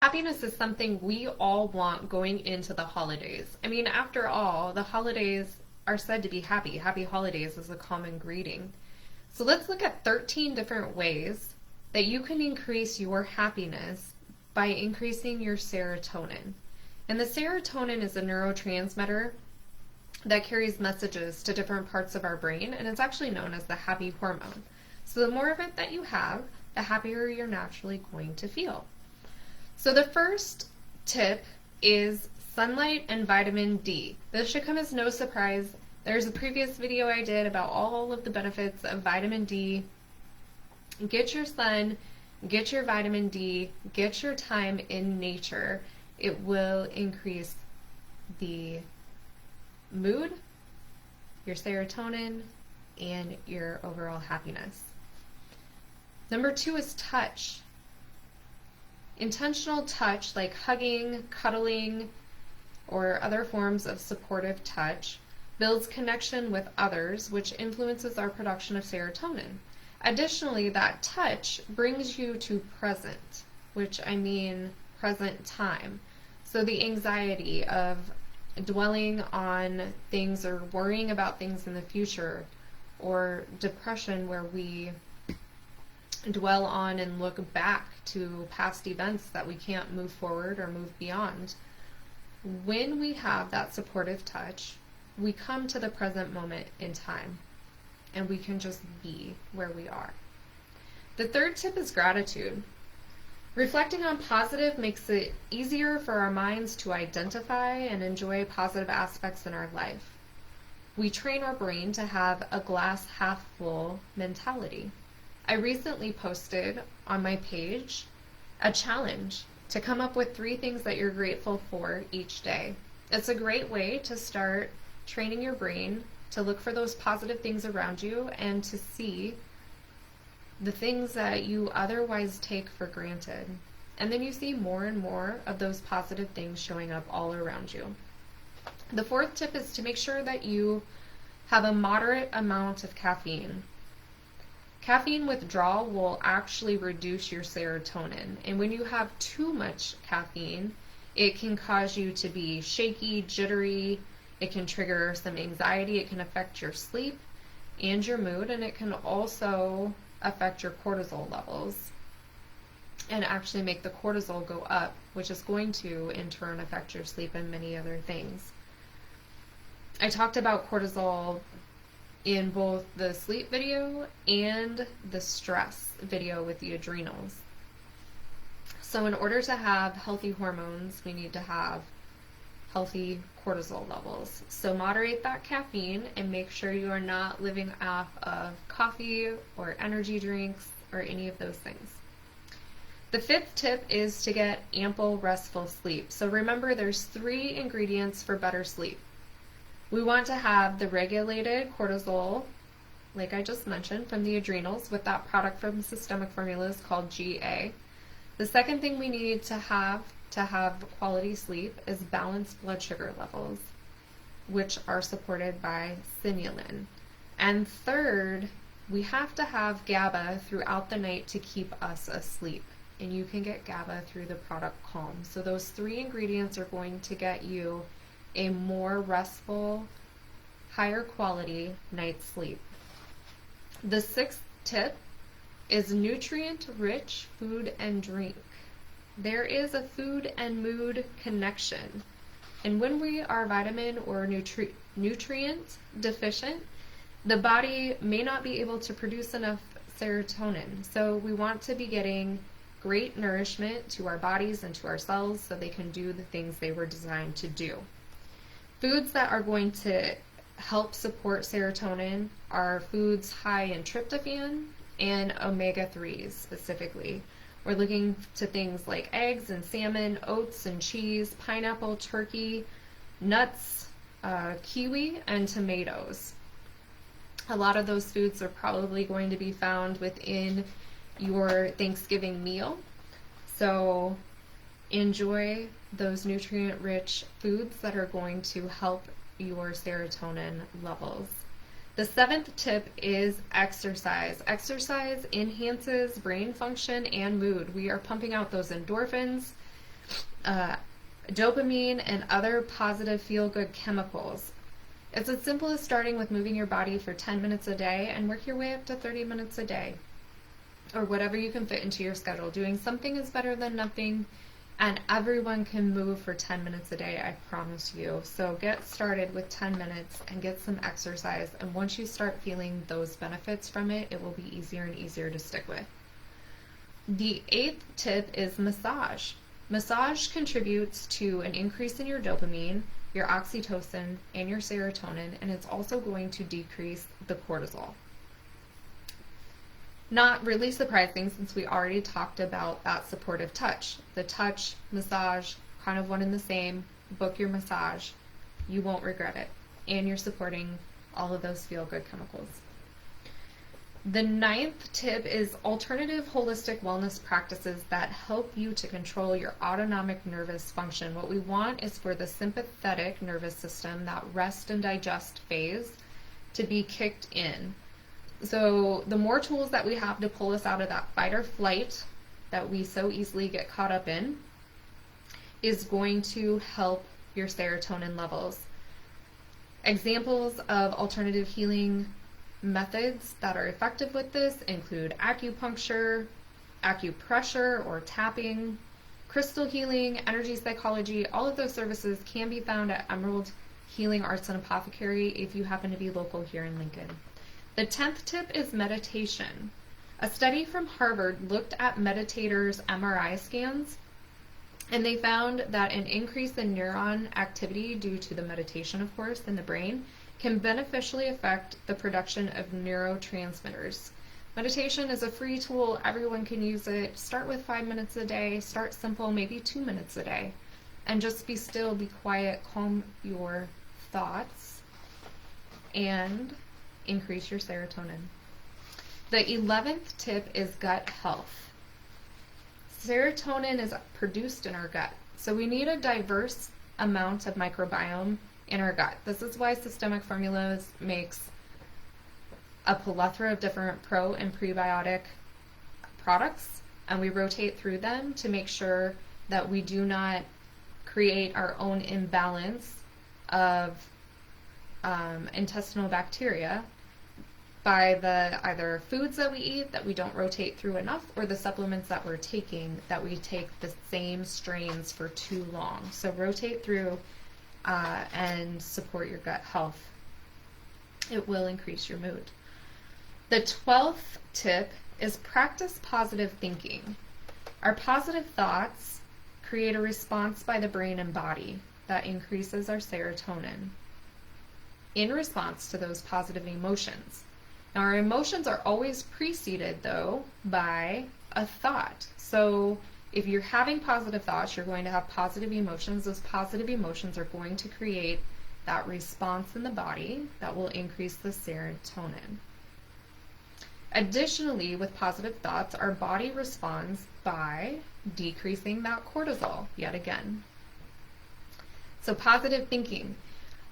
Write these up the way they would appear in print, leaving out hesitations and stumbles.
happiness is something we all want going into the holidays. I mean, after all, the holidays are said to be happy. Happy holidays is a common greeting. So let's look at 13 different ways that you can increase your happiness by increasing your serotonin. And the serotonin is a neurotransmitter that carries messages to different parts of our brain, and it's actually known as the happy hormone. So the more of it that you have, the happier you're naturally going to feel. So the first tip is sunlight and vitamin D. This should come as no surprise. There's a previous video I did about all of the benefits of vitamin D. Get your sun, get your vitamin D, get your time in nature. It will increase the mood, your serotonin, and your overall happiness. Number 2 is touch. Intentional touch, like hugging, cuddling, or other forms of supportive touch, builds connection with others, which influences our production of serotonin. Additionally, that touch brings you to present, which I mean present time. So the anxiety of dwelling on things or worrying about things in the future, or depression where we dwell on and look back to past events that we can't move forward or move beyond. When we have that supportive touch, we come to the present moment in time and we can just be where we are. The third tip is gratitude. Reflecting on positive makes it easier for our minds to identify and enjoy positive aspects in our life. We train our brain to have a glass half full mentality. I recently posted on my page a challenge to come up with 3 things that you're grateful for each day. It's a great way to start training your brain to look for those positive things around you and to see the things that you otherwise take for granted. And then you see more and more of those positive things showing up all around you. The 4th tip is to make sure that you have a moderate amount of caffeine. Caffeine withdrawal will actually reduce your serotonin. And when you have too much caffeine, it can cause you to be shaky, jittery. It can trigger some anxiety. It can affect your sleep and your mood. And it can also affect your cortisol levels and actually make the cortisol go up, which is going to in turn affect your sleep and many other things. I talked about cortisol in both the sleep video and the stress video with the adrenals. So in order to have healthy hormones, we need to have healthy cortisol levels. So moderate that caffeine and make sure you are not living off of coffee or energy drinks or any of those things. The 5th tip is to get ample restful sleep. So remember, there's 3 ingredients for better sleep. We want to have the regulated cortisol, like I just mentioned, from the adrenals with that product from Systemic Formulas called GA. The second thing we need to have quality sleep is balanced blood sugar levels, which are supported by sinulin. And third, we have to have GABA throughout the night to keep us asleep. And you can get GABA through the product Calm. So those 3 ingredients are going to get you a more restful, higher quality night's sleep. The 6th tip is nutrient-rich food and drink. There is a food and mood connection. And when we are vitamin or nutrient deficient, the body may not be able to produce enough serotonin. So we want to be getting great nourishment to our bodies and to our cells so they can do the things they were designed to do. Foods that are going to help support serotonin are foods high in tryptophan and omega-3s specifically. We're looking to things like eggs and salmon, oats and cheese, pineapple, turkey, nuts, kiwi, and tomatoes. A lot of those foods are probably going to be found within your Thanksgiving meal. So enjoy those nutrient-rich foods that are going to help your serotonin levels. The 7th tip is exercise. Exercise enhances brain function and mood. We are pumping out those endorphins. dopamine, and other positive feel-good chemicals. It's as simple as starting with moving your body for 10 minutes a day and work your way up to 30 minutes a day, or whatever you can fit into your schedule. Doing something is better than nothing, and everyone can move for 10 minutes a day, I promise you. So get started with 10 minutes and get some exercise, and once you start feeling those benefits from it, it will be easier and easier to stick with. The 8th tip is massage. Massage contributes to an increase in your dopamine, your oxytocin, and your serotonin, and it's also going to decrease the cortisol. Not really surprising, since we already talked about that supportive touch. The touch, massage, kind of one and the same. Book your massage. You won't regret it. And you're supporting all of those feel-good chemicals. The 9th tip is alternative holistic wellness practices that help you to control your autonomic nervous function. What we want is for the sympathetic nervous system, that rest and digest phase, to be kicked in. So the more tools that we have to pull us out of that fight or flight that we so easily get caught up in is going to help your serotonin levels. Examples of alternative healing methods that are effective with this include acupuncture, acupressure or tapping, crystal healing, energy psychology. All of those services can be found at Emerald Healing Arts and Apothecary if you happen to be local here in Lincoln. The 10th tip is meditation. A study from Harvard looked at meditators' MRI scans, and they found that an increase in neuron activity due to the meditation, of course, in the brain can beneficially affect the production of neurotransmitters. Meditation is a free tool. Everyone can use it. Start with 5 minutes a day. Start simple, maybe 2 minutes a day. And just be still, be quiet, calm your thoughts, and increase your serotonin. The 11th tip is gut health. Serotonin is produced in our gut, so we need a diverse amount of microbiome in our gut. This is why Systemic Formulas makes a plethora of different pro and prebiotic products, and we rotate through them to make sure that we do not create our own imbalance of intestinal bacteria by the either foods that we eat that we don't rotate through enough, or the supplements that we're taking that we take the same strains for too long. So rotate through and support your gut health. It will increase your mood. The 12th tip is practice positive thinking. Our positive thoughts create a response by the brain and body that increases our serotonin in response to those positive emotions. Now, our emotions are always preceded, though, by a thought. So if you're having positive thoughts, you're going to have positive emotions. Those positive emotions are going to create that response in the body that will increase the serotonin. Additionally, with positive thoughts, our body responds by decreasing that cortisol yet again. So positive thinking.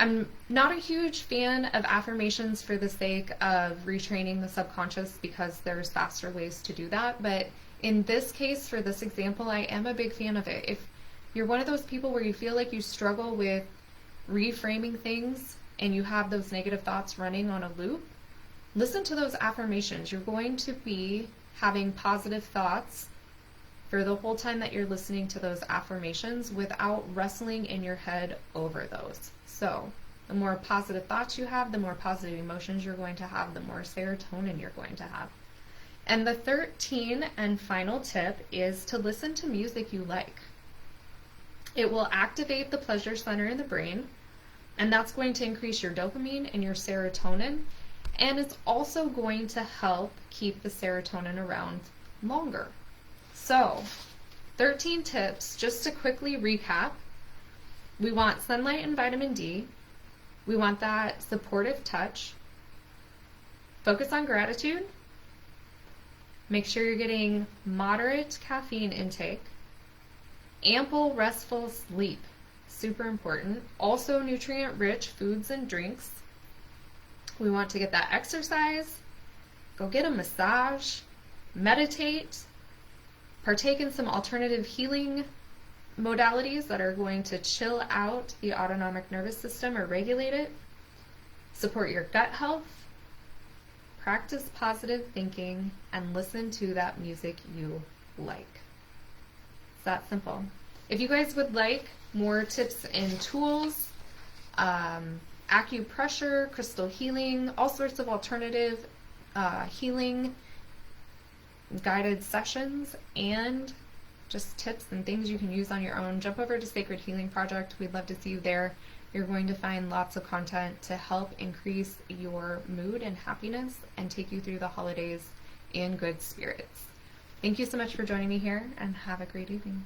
I'm not a huge fan of affirmations for the sake of retraining the subconscious, because there's faster ways to do that. But in this case, for this example, I am a big fan of it. If you're one of those people where you feel like you struggle with reframing things and you have those negative thoughts running on a loop, listen to those affirmations. You're going to be having positive thoughts for the whole time that you're listening to those affirmations without wrestling in your head over those. So the more positive thoughts you have, the more positive emotions you're going to have, the more serotonin you're going to have. And the 13th and final tip is to listen to music you like. It will activate the pleasure center in the brain, and that's going to increase your dopamine and your serotonin, and it's also going to help keep the serotonin around longer. So, 13 tips, just to quickly recap. We want sunlight and vitamin D. We want that supportive touch. Focus on gratitude. Make sure you're getting moderate caffeine intake. Ample restful sleep, super important. Also nutrient-rich foods and drinks. We want to get that exercise. Go get a massage. Meditate. Partake in some alternative healing modalities that are going to chill out the autonomic nervous system or regulate it, support your gut health, practice positive thinking, and listen to that music you like. It's that simple. If you guys would like more tips and tools, acupressure, crystal healing, all sorts of alternative healing guided sessions, and just tips and things you can use on your own, jump over to Sacred Healing Project. We'd love to see you there. You're going to find lots of content to help increase your mood and happiness and take you through the holidays in good spirits. Thank you so much for joining me here, and have a great evening.